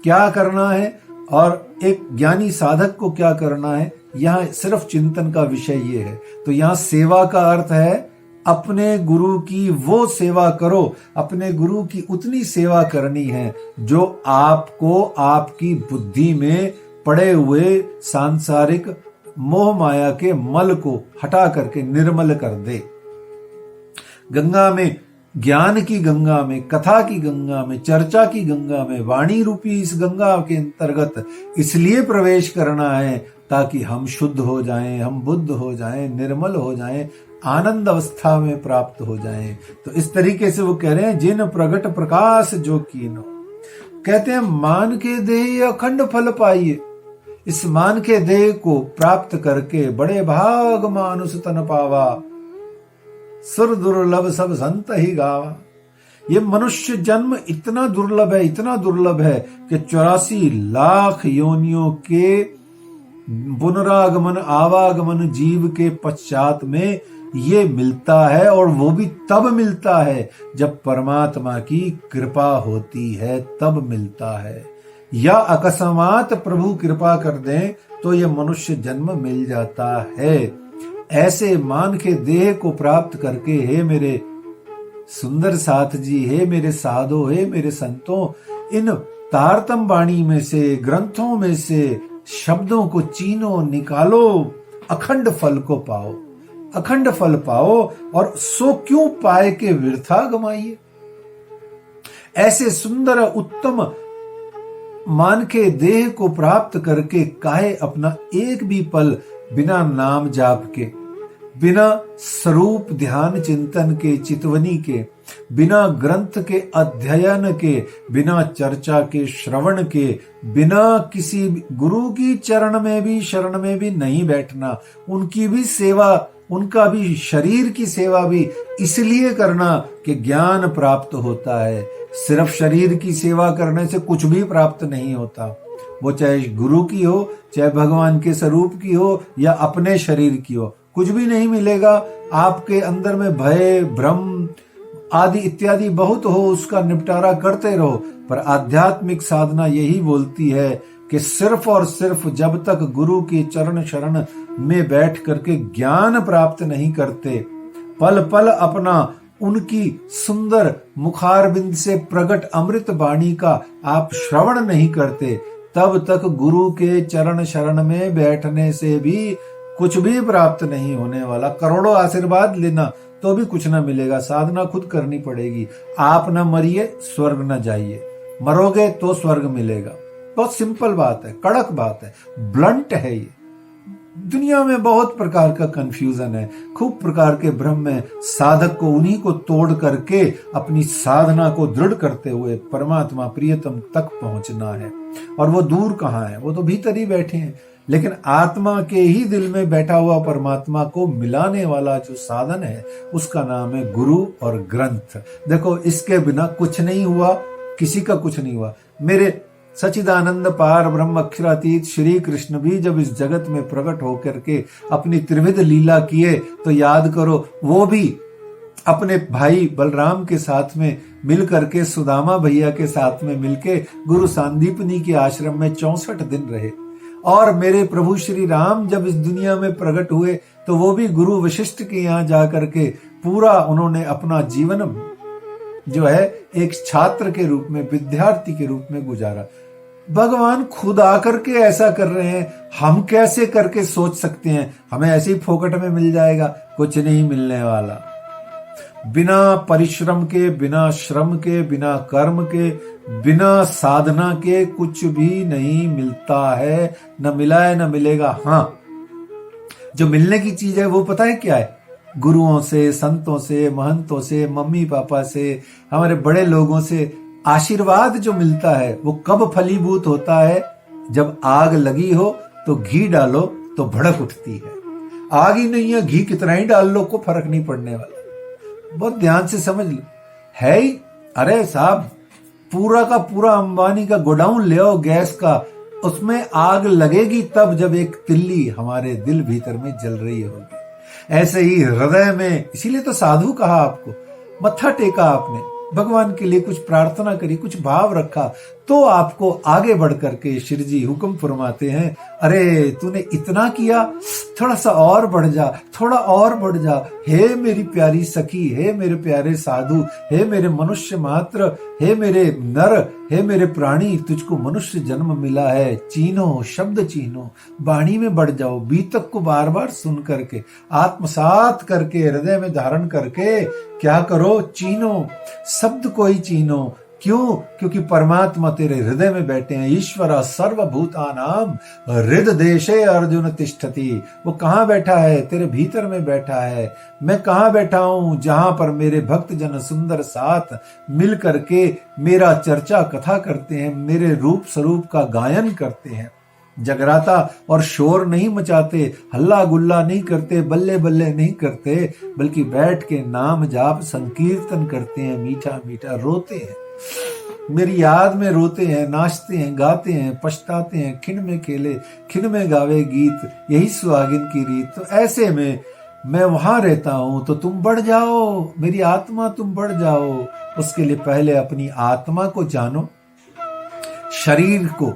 क्या करना है और एक ज्ञानी साधक को क्या करना है, यहाँ सिर्फ चिंतन का विषय ये है। तो यहाँ सेवा का अर्थ है अपने गुरु की वो सेवा करो, अपने गुरु की उतनी सेवा करनी है जो आपको आपकी बुद्धि में पड़े हुए सांसारिक मोह माया के मल को हटा करके निर्मल कर दे। गंगा में, ज्ञान की गंगा में, कथा की गंगा में, चर्चा की गंगा में, वाणी रूपी इस गंगा के अंतर्गत इसलिए प्रवेश करना है ताकि हम शुद्ध हो जाएं, हम बुद्ध हो जाएं, निर्मल हो जाएं, आनंद अवस्था में प्राप्त हो जाएं। तो इस तरीके से वो कह रहे हैं जिन प्रगट प्रकाश जो कीनो, कहते हैं मान के देह अखंड फल पाइए। इस मान के देह को प्राप्त करके बड़े भाग मानुष तन पावा, सुर दुर्लभ सब संत ही गावा। ये मनुष्य जन्म इतना दुर्लभ है, इतना दुर्लभ है कि 84 लाख योनियों के पुनरागमन आवागमन जीव के पश्चात में ये मिलता है, और वो भी तब मिलता है जब परमात्मा की कृपा होती है, तब मिलता है। या अकस्मात प्रभु कृपा कर दें तो ये मनुष्य जन्म मिल जाता है। ऐसे मान के देह को प्राप्त करके हे मेरे सुंदर साथ जी, हे मेरे साधो, हे मेरे संतों, इन तारतम वाणी में से, ग्रंथों में से शब्दों को चीनो, निकालो, अखंड फल को पाओ, अखंड फल पाओ, और सो क्यों पाए के वृथा गमाइए। ऐसे सुंदर उत्तम मान के देह को प्राप्त करके काहे अपना एक भी पल बिना नाम जाप के, बिना स्वरूप ध्यान चिंतन के, चितवनी के, बिना ग्रंथ के अध्ययन के, बिना चर्चा के, श्रवण के, बिना किसी गुरु की चरण में भी, शरण में भी नहीं बैठना, उनकी भी सेवा, उनका भी शरीर की सेवा भी इसलिए करना कि ज्ञान प्राप्त होता है। सिर्फ शरीर की सेवा करने से कुछ भी प्राप्त नहीं होता, वो चाहे गुरु की हो, चाहे भगवान के स्वरूप की हो, या अपने शरीर की हो, कुछ भी नहीं मिलेगा। आपके अंदर में भय, भ्रम आदि इत्यादि बहुत हो, उसका निपटारा करते रहो। पर आध्यात्मिक साधना यही बोलती है कि सिर्फ और सिर्फ जब तक गुरु के चरण शरण में बैठ करके ज्ञान प्राप्त नहीं करते, पल पल अपना उनकी सुंदर मुखारबिंद से प्रकट अमृत वाणी का आप श्रवण नहीं करते, तब तक गुरु के चरण शरण में बैठने से भी कुछ भी प्राप्त नहीं होने वाला। करोड़ों आशीर्वाद लेना तो भी कुछ ना मिलेगा, साधना खुद करनी पड़ेगी। आप न मरिए, स्वर्ग न जाइए, मरोगे तो स्वर्ग मिलेगा। बहुत सिंपल बात है, कड़क बात है, ब्लंट है ये। दुनिया में बहुत प्रकार का कंफ्यूजन है, खूब प्रकार के भ्रम है। साधक को उन्हीं को तोड़ करके अपनी साधना को दृढ़ करते हुए परमात्मा प्रियतम तक पहुंचना है। और वो दूर कहाँ है, वो तो भीतर ही बैठे हैं। लेकिन आत्मा के ही दिल में बैठा हुआ परमात्मा को मिलाने वाला जो साधन है उसका नाम है गुरु और ग्रंथ। देखो, इसके बिना कुछ नहीं हुआ, किसी का कुछ नहीं हुआ। मेरे सच्चिदानंद पार ब्रह्म अक्षरातीत श्री कृष्ण भी जब इस जगत में प्रकट होकर के अपनी त्रिविध लीला किए तो याद करो, वो भी अपने भाई बलराम के साथ में मिल करके, सुदामा भैया के साथ में मिलके गुरु सांदीपनी के आश्रम में 64 दिन रहे। और मेरे प्रभु श्री राम जब इस दुनिया में प्रकट हुए तो वो भी गुरु वशिष्ठ के यहाँ जाकर के पूरा उन्होंने अपना जीवन जो है एक छात्र के रूप में, विद्यार्थी के रूप में गुजारा। भगवान खुद आकर के ऐसा कर रहे हैं, हम कैसे करके सोच सकते हैं हमें ऐसे ही फोकट में मिल जाएगा? कुछ नहीं मिलने वाला। बिना परिश्रम के, बिना श्रम के, बिना कर्म के, बिना साधना के कुछ भी नहीं मिलता है, न मिला है न मिलेगा। हाँ, जो मिलने की चीज है वो पता है क्या है? गुरुओं से, संतों से, महंतों से, मम्मी पापा से, हमारे बड़े लोगों से आशीर्वाद जो मिलता है वो कब फलीभूत होता है? जब आग लगी हो तो घी डालो तो भड़क उठती है। आग ही नहीं है, घी कितना ही डाल लो को फर्क नहीं पड़ने वाला। बहुत ध्यान से समझ लो, है ही। अरे साहब, पूरा का पूरा अंबानी का गोडाउन ले आओ गैस का, उसमें आग लगेगी तब जब एक तिल्ली हमारे दिल भीतर में जल रही होगी। ऐसे ही हृदय में, इसीलिए तो साधु कहा आपको, मत्था टेका आपने, भगवान के लिए कुछ प्रार्थना करी, कुछ भाव रखा, तो आपको आगे बढ़ करके श्री जी हुक्म फरमाते हैं, अरे तूने इतना किया, थोड़ा सा और बढ़ जा, थोड़ा और बढ़ जा। हे मेरी प्यारी सखी, हे मेरे प्यारे साधु, हे मेरे मनुष्य मात्र, हे मेरे नर, हे मेरे प्राणी, तुझको मनुष्य जन्म मिला है, चीनो, शब्द चीनो, वाणी में बढ़ जाओ, बीतक को बार बार सुन करके, आत्मसात करके, हृदय में धारण करके क्या करो? चीनो, शब्द को ही चीनो। क्यों? क्योंकि परमात्मा तेरे हृदय में बैठे हैं। ईश्वर सर्वभूतानाम हृदय देशे अर्जुन तिष्ठति। वो कहाँ बैठा है? तेरे भीतर में बैठा है। मैं कहाँ बैठा हूँ? जहां पर मेरे भक्त जन सुंदर साथ मिल करके मेरा चर्चा कथा करते हैं, मेरे रूप स्वरूप का गायन करते हैं, जगराता और शोर नहीं मचाते, हल्ला गुल्ला नहीं करते, बल्ले बल्ले नहीं करते, बल्कि बैठ के नाम जाप संकीर्तन करते हैं, मीठा मीठा रोते हैं, मेरी याद में रोते हैं, नाचते हैं, गाते हैं, पछताते हैं, खिन में खेले खिन में गावे गीत, यही सुहागिन की रीत। तो ऐसे में मैं वहां रहता हूं, तो तुम बढ़ जाओ, मेरी आत्मा तुम बढ़ जाओ। उसके लिए पहले अपनी आत्मा को जानो, शरीर को,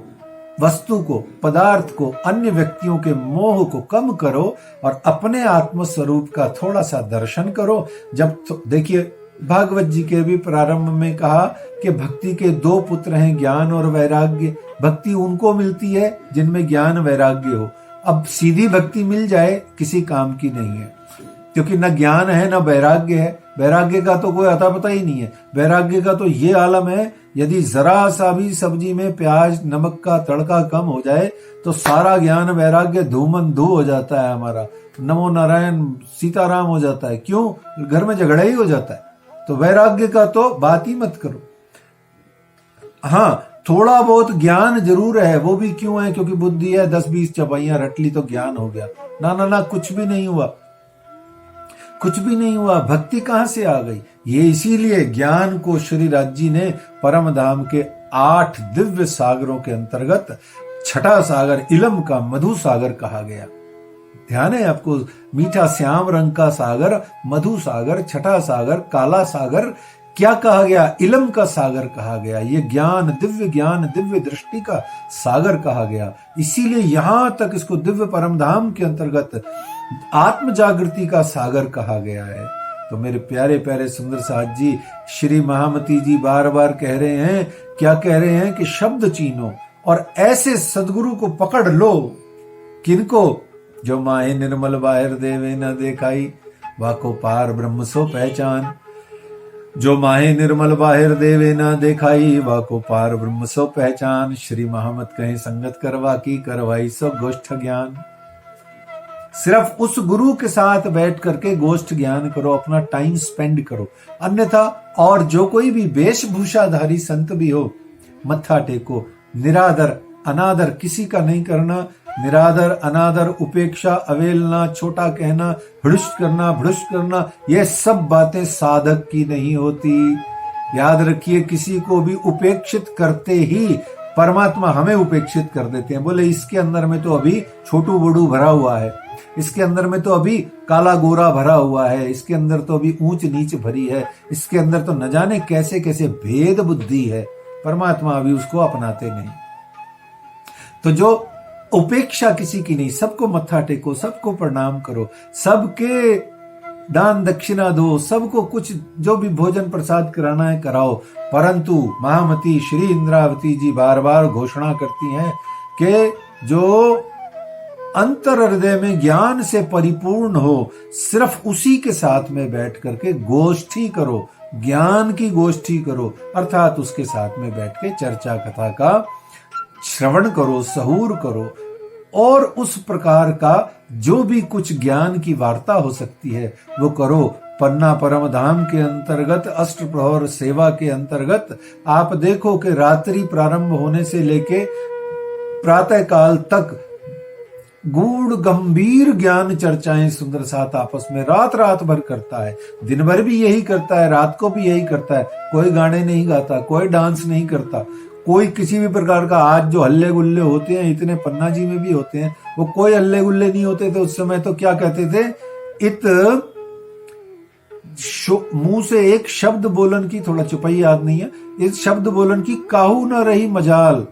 वस्तु को, पदार्थ को, अन्य व्यक्तियों के मोह को कम करो और अपने आत्म स्वरूप का थोड़ा सा दर्शन करो। जब देखिए, भागवत जी के भी प्रारंभ में कहा कि भक्ति के दो पुत्र हैं, ज्ञान और वैराग्य। भक्ति उनको मिलती है जिनमें ज्ञान वैराग्य हो। अब सीधी भक्ति मिल जाए किसी काम की नहीं है, क्योंकि न ज्ञान है न वैराग्य है। वैराग्य का तो कोई अता पता ही नहीं है। वैराग्य का तो ये आलम है, यदि जरा सा भी सब्जी में प्याज नमक का तड़का कम हो जाए तो सारा ज्ञान वैराग्य धूमंधू हो जाता है हमारा, नमो नारायण सीताराम हो जाता है। क्यों? घर में झगड़ा ही हो जाता है। तो वैराग्य का तो बात ही मत करो। हाँ, थोड़ा बहुत ज्ञान जरूर है, वो भी क्यों है? क्योंकि बुद्धि है, 10-20 चपाइयां रट ली तो ज्ञान हो गया। ना ना ना, कुछ भी नहीं हुआ, कुछ भी नहीं हुआ। भक्ति कहां से आ गई? ये इसीलिए ज्ञान को श्री राज जी ने परम धाम के 8 दिव्य सागरों के अंतर्गत छठा सागर इलम का मधु सागर कहा गया। ध्यान है आपको? मीठा श्याम रंग का सागर मधु सागर, छठा सागर काला सागर क्या कहा गया? इलम का सागर कहा गया। ये ज्ञान, दिव्य दृष्टि का सागर कहा गया। इसीलिए यहां तक इसको दिव्य परम धाम के अंतर्गत आत्म जागृति का सागर कहा गया है। तो मेरे प्यारे प्यारे सुंदर साथ जी, श्री महामती जी बार बार कह रहे हैं, क्या कह रहे हैं? कि शब्द चीनो और ऐसे सदगुरु को पकड़ लो। किनको? जो माए निर्मल बाहिर देवे न देखाई, वाको पार ब्रह्म सो पहचान। जो माहे निर्मल बाहिर देवे न देखाई, वाको पार ब्रह्म सो पहचान। श्री महामत कहे संगत करवा की करवाई सो गोष्ठ ज्ञान। सिर्फ उस गुरु के साथ बैठ करके गोष्ठ ज्ञान करो, अपना टाइम स्पेंड करो। अन्यथा और जो कोई भी वेशभूषाधारी संत भी हो, मत्था टेको, निरादर अनादर किसी का नहीं करना। निरादर, अनादर, उपेक्षा, अवेलना, छोटा कहना, भ्रष्ट करना, ये सब बातें साधक की नहीं होती। याद रखिए, किसी को भी उपेक्षित करते ही परमात्मा हमें उपेक्षित कर देते हैं। बोले इसके अंदर में तो अभी छोटू बड़ू भरा हुआ है, इसके अंदर में तो अभी काला गोरा भरा हुआ है, इसके अंदर तो अभी ऊंच नीच भरी है, इसके अंदर तो न जाने कैसे कैसे भेद बुद्धि है। परमात्मा अभी उसको अपनाते नहीं। तो जो उपेक्षा किसी की नहीं, सबको मत्था टेको, सबको प्रणाम करो, सबके दान दक्षिणा दो, सबको कुछ जो भी भोजन प्रसाद कराना है कराओ। परंतु महामती श्री इंद्रावती जी बार बार घोषणा करती हैं कि जो अंतर हृदय में ज्ञान से परिपूर्ण हो, सिर्फ उसी के साथ में बैठ करके गोष्ठी करो, ज्ञान की गोष्ठी करो, अर्थात उसके साथ में बैठ के चर्चा कथा का श्रवण करो, सहूर करो, और उस प्रकार का जो भी कुछ ज्ञान की वार्ता हो सकती है वो करो। पन्ना परम धाम के अंतर्गत अष्ट प्रहर सेवा के अंतर्गत आप देखो कि रात्रि प्रारंभ होने से लेके प्रातः काल तक गूढ़ गंभीर ज्ञान चर्चाएं सुंदर साथ आपस में रात भर करता है। दिन भर भी यही करता है, रात को भी यही करता है। कोई गाने नहीं गाता, कोई डांस नहीं करता, कोई किसी भी प्रकार का। आज जो हल्ले गुल्ले होते हैं, इतने पन्ना जी में भी होते हैं, वो कोई हल्ले गुल्ले नहीं होते थे। उस समय तो क्या कहते थे, मुंह से एक शब्द बोलन की, थोड़ा चुपाई याद नहीं है, इस शब्द बोलन की काहू न रही मजाल।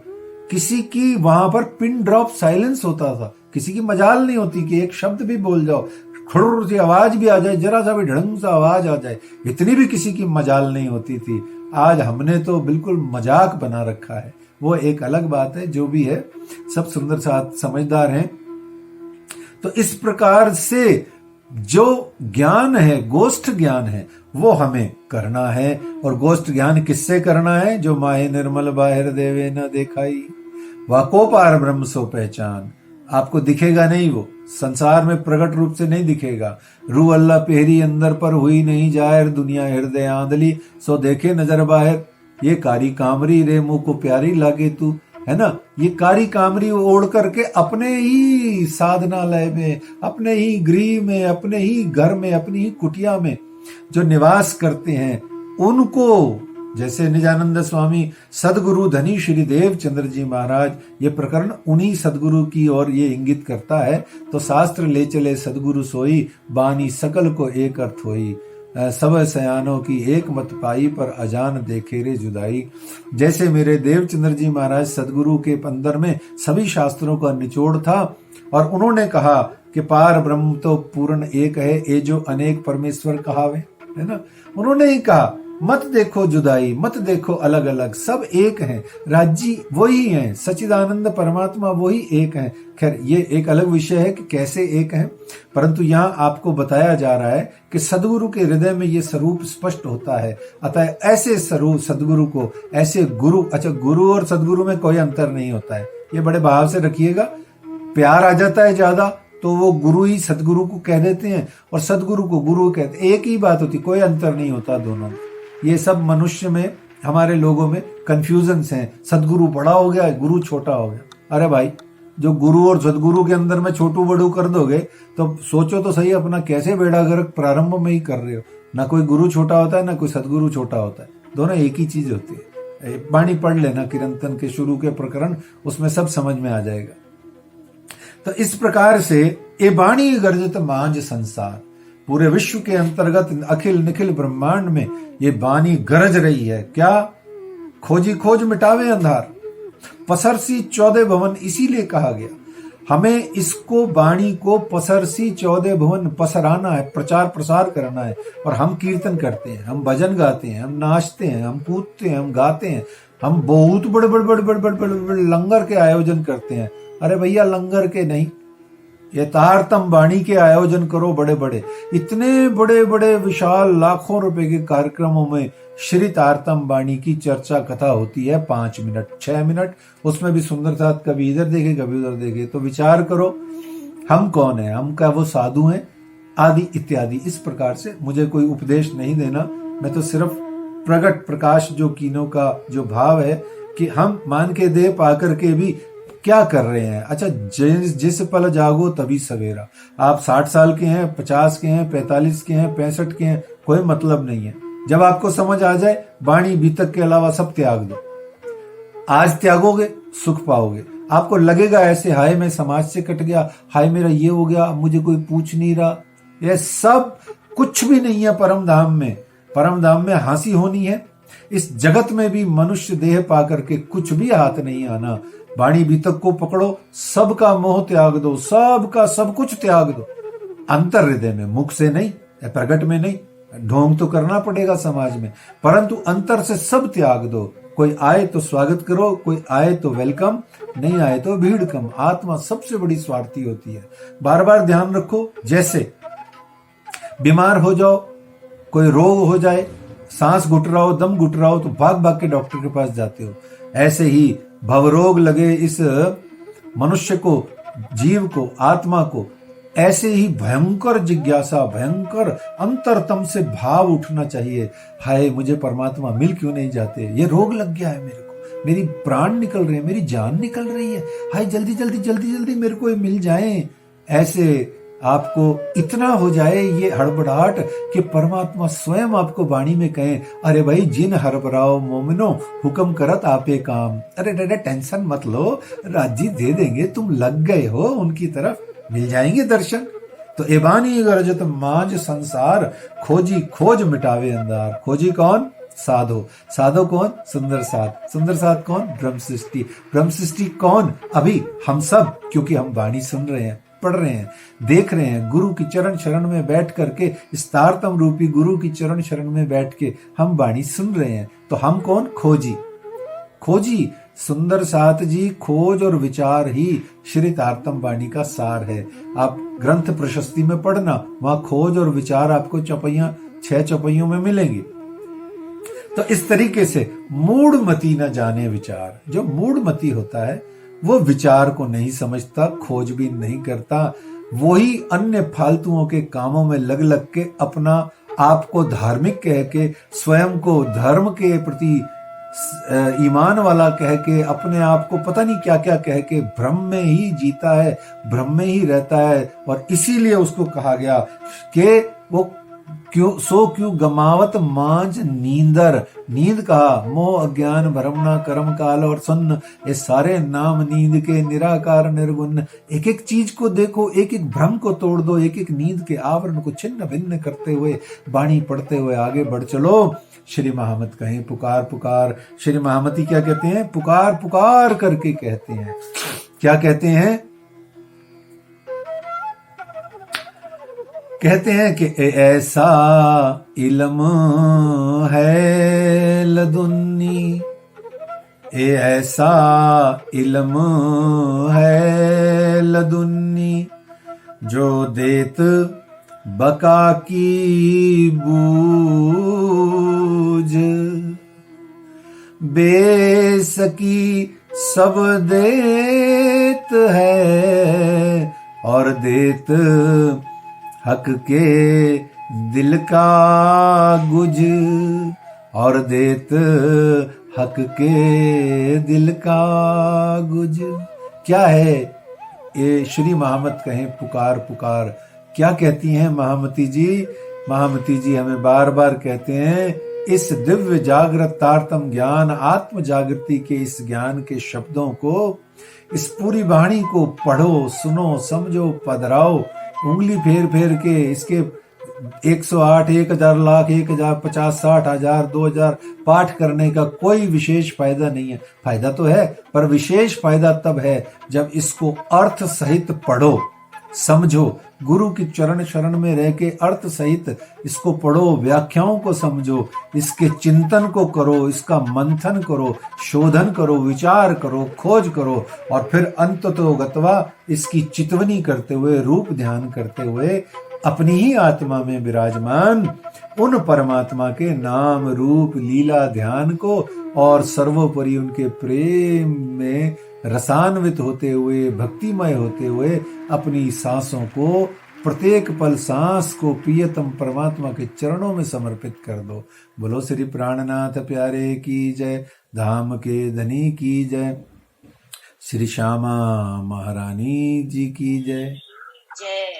किसी की वहां पर पिन ड्रॉप साइलेंस होता था, किसी की मजाल नहीं होती कि एक शब्द भी बोल जाओ, खुर सी आवाज भी आ जाए, जरा सा भी ढंग सा आवाज आ जाए, इतनी भी किसी की मजाल नहीं होती थी। आज हमने तो बिल्कुल मजाक बना रखा है। वो एक अलग बात है, जो भी है सब सुंदर साथ समझदार हैं। तो इस प्रकार से जो ज्ञान है, गोष्ठ ज्ञान है, वो हमें करना है। और गोष्ठ ज्ञान किससे करना है? जो माहे निर्मल बाहिर देवे न देखाई, वाको पार ब्रह्म सो पहचान। आपको दिखेगा नहीं, वो संसार में प्रकट रूप से नहीं दिखेगा। रू अल्लाह पेहरी अंदर पर हुई नहीं जाहिर, दुनिया हृदय आंधली सो देखे नजर बाहर। ये कारी कामरी रे मुंह को प्यारी लागे तू, है ना। ये कारी कामरी ओढ़ करके अपने ही साधनालय में, अपने ही गृह में, अपने ही घर में, अपनी ही कुटिया में जो निवास करते हैं, उनको जैसे निजानंद स्वामी सदगुरु धनी श्री देव चंद्र जी महाराज, ये प्रकरण उन्हीं सदगुरु की ओर ये इंगित करता है। तो शास्त्र ले चले सदगुरु सोई, बानी सकल को एक अर्थ होई, सब सयानों की एक मत पाई, पर अजान देखे रे जुदाई। जैसे मेरे देवचंद्र जी महाराज सदगुरु के अंदर में सभी शास्त्रों का निचोड़ था, और उन्होंने कहा कि पार ब्रह्म तो पूर्ण एक है, ये जो अनेक परमेश्वर कहावे, है ना। उन्होंने ही कहा मत देखो जुदाई, मत देखो अलग अलग, सब एक हैं, राज्य वही हैं, सच्चिदानंद परमात्मा वही एक हैं। खैर ये एक अलग विषय है कि कैसे एक हैं, परंतु यहाँ आपको बताया जा रहा है कि सदगुरु के हृदय में ये स्वरूप स्पष्ट होता है। अतः ऐसे स्वरूप सदगुरु को, ऐसे गुरु, अच्छा गुरु और सदगुरु में कोई अंतर नहीं होता है, ये बड़े भाव से रखिएगा। प्यार आ जाता है ज्यादा तो वो गुरु ही सदगुरु को कह देते हैं, और सदगुरु को गुरु कहते हैं, एक ही बात होती, कोई अंतर नहीं होता दोनों में। ये सब मनुष्य में, हमारे लोगों में कंफ्यूजन्स हैं। सदगुरु बड़ा हो गया, गुरु छोटा हो गया। अरे भाई, जो गुरु और सदगुरु के अंदर में छोटू बड़ू कर दोगे तो सोचो तो सही, अपना कैसे बेड़ा गर्क प्रारंभ में ही कर रहे हो। ना कोई गुरु छोटा होता है, ना कोई सदगुरु छोटा होता है, दोनों एक ही चीज होती है। वाणी पढ़ लेना किरंतन के शुरू के प्रकरण, उसमें सब समझ में आ जाएगा। तो इस प्रकार से ये वाणी गर्जित मांझ संसार, पूरे विश्व के अंतर्गत अखिल निखिल ब्रह्मांड में ये वाणी गरज रही है। क्या? खोजी खोज मिटावे अंधार, पसरसी 14 भवन, इसीलिए कहा गया हमें इसको, वाणी को पसरसी 14 भवन पसराना है, प्रचार प्रसार करना है। और हम कीर्तन करते हैं, हम भजन गाते हैं, हम नाचते हैं, हम कूदते हैं, हम गाते हैं, हम बहुत बड़े बड़े बड़े बड़े बड़े बड़े लंगर के आयोजन करते हैं। अरे भैया, लंगर के नहीं, यथार्थम वाणी के आयोजन करो बड़े बड़े। इतने बड़े बड़े विशाल लाखों रुपए के कार्यक्रमों में श्री तारतम वाणी की चर्चा कथा होती है 5 मिनट 6 मिनट, उसमें भी सुंदर साथ कभी इधर देखे कभी उधर देखे। तो विचार करो हम कौन है, हम क्या वो साधु हैं आदि इत्यादि। इस प्रकार से मुझे कोई उपदेश नहीं देना, मैं तो सिर्फ प्रगट प्रकाश जो कीनों का जो भाव है कि हम मान के दे पाकर के भी क्या कर रहे हैं। अच्छा, जिस पल जागो तभी सवेरा। आप 60 साल के हैं, 50 के हैं, 45 के हैं, 65 के हैं, कोई मतलब नहीं है। जब आपको समझ आ जाए, वाणी बीतक के अलावा सब त्याग दो। आज त्यागोगे, सुख पाओगे। आपको लगेगा ऐसे, हाय मैं समाज से कट गया, हाय मेरा ये हो गया, मुझे कोई पूछ नहीं रहा। ये सब कुछ भी नहीं है परम धाम में। परम धाम में हंसी होनी है। इस जगत में भी मनुष्य देह पा करके कुछ भी हाथ नहीं आना। वाणी बीतक को पकड़ो, सबका मोह त्याग दो, सबका सब कुछ त्याग दो। अंतर हृदय में, मुख से नहीं, प्रकट में नहीं। ढोंग तो करना पड़ेगा समाज में, परंतु अंतर से सब त्याग दो। कोई आए तो स्वागत करो, कोई आए तो वेलकम, नहीं आए तो भीड़ कम। आत्मा सबसे बड़ी स्वार्थी होती है। बार बार ध्यान रखो, जैसे बीमार हो जाओ, कोई रोग हो जाए, सांस घुट रहा हो, दम घुट रहा हो, तो भाग भाग के डॉक्टर के पास जाते हो। ऐसे ही भवरोग लगे इस मनुष्य को, जीव को, आत्मा को, ऐसे ही भयंकर जिज्ञासा, भयंकर अंतरतम से भाव उठना चाहिए। हाय मुझे परमात्मा मिल क्यों नहीं जाते, ये रोग लग गया है मेरे को, मेरी प्राण निकल रहे हैं, मेरी जान निकल रही है, हाय जल्दी जल्दी जल्दी जल्दी मेरे को ये मिल जाए। ऐसे आपको इतना हो जाए ये हड़बड़ाहट कि परमात्मा स्वयं आपको वाणी में कहें, अरे भाई जिन हड़बड़ाओ मोमिनो, हुक्म करत आपे काम। अरे टेंशन मत लो, राजी दे देंगे, तुम लग गए हो उनकी तरफ, मिल जाएंगे दर्शन। तो एबानी गरजत मांझ संसार, खोजी खोज मिटावे अंधार। खोजी कौन? साधो। साधो कौन? सुंदर साथ। सुंदर साथ कौन? ब्रह्म सृष्टि। ब्रह्म सृष्टि कौन? अभी हम सब, क्योंकि हम वाणी सुन रहे हैं, पढ़ रहे हैं, देख रहे हैं। गुरु की चरण शरण में बैठ करके, स्तारतम रूपी गुरु की चरण शरण में बैठ के हम वाणी सुन रहे हैं। तो हम कौन? खोजी। खोजी सुंदर साथ जी, खोज और विचार ही श्री तारतम वाणी का सार है। आप ग्रंथ प्रशस्ति में पढ़ना, वहां खोज और विचार आपको चौपैया, 6 चौपैयों में मिलेंगे। तो इस तरीके से मूढ़मती न जाने विचार। जो मूढ़मती होता है वो विचार को नहीं समझता, खोज भी नहीं करता, वही अन्य फालतुओं के कामों में लग लग के अपना आपको धार्मिक कह के, स्वयं को धर्म के प्रति ईमान वाला कह के, अपने आप को पता नहीं क्या क्या कह के भ्रम में ही जीता है, भ्रम में ही रहता है। और इसीलिए उसको कहा गया कि वो क्यों गमावत मांझ नींदर। नींद कहा, मोह अज्ञान भ्रमना कर्म काल और सुन्न, ये सारे नाम नींद के निराकार निर्गुण। एक एक चीज को देखो, एक एक भ्रम को तोड़ दो, एक एक नींद के आवरण को छिन्न भिन्न करते हुए वाणी पढ़ते हुए आगे बढ़ चलो। श्री महामत कहें पुकार पुकार। श्री महामती क्या कहते हैं? पुकार पुकार करके कहते हैं। क्या कहते हैं? कहते हैं कि ऐसा इल्म है लदुन्नी, ऐसा इल्म है लदुन्नी, जो देत बका की बूझ, बेसकी सब देत है, और देत हक के दिल का गुज, और देत हक के दिल का गुज। क्या है ये? श्री महामत कहें पुकार पुकार। क्या कहती हैं महामती जी? महामती जी हमें बार बार कहते हैं, इस दिव्य जागृत तारतम ज्ञान, आत्म जागृति के इस ज्ञान के शब्दों को, इस पूरी वाणी को पढ़ो, सुनो, समझो, पधराओ, उंगली फेर फेर के इसके 108, 1000 लाख, 1000, 50, 60, 1000, 2000 पाठ करने का कोई विशेष फायदा नहीं है। फायदा तो है, पर विशेष फायदा तब है जब इसको अर्थ सहित पढ़ो, समझो, गुरु की चरण शरण में रह के अर्थ सहित इसको पढ़ो, व्याख्याओं को समझो, इसके चिंतन को करो, इसका मंथन करो, शोधन करो, विचार करो, खोज करो, और फिर अंततो गत्वा इसकी चितवनी करते हुए, रूप ध्यान करते हुए अपनी ही आत्मा में विराजमान उन परमात्मा के नाम रूप लीला ध्यान को, और सर्वोपरि उनके प्रेम में रसान्वित होते हुए, भक्तिमय होते हुए अपनी सांसों को, प्रत्येक पल सांस को प्रियतम परमात्मा के चरणों में समर्पित कर दो। बोलो श्री प्राणनाथ प्यारे की जय, धाम के धनी की जय। श्री श्यामा महारानी जी की जय। जय।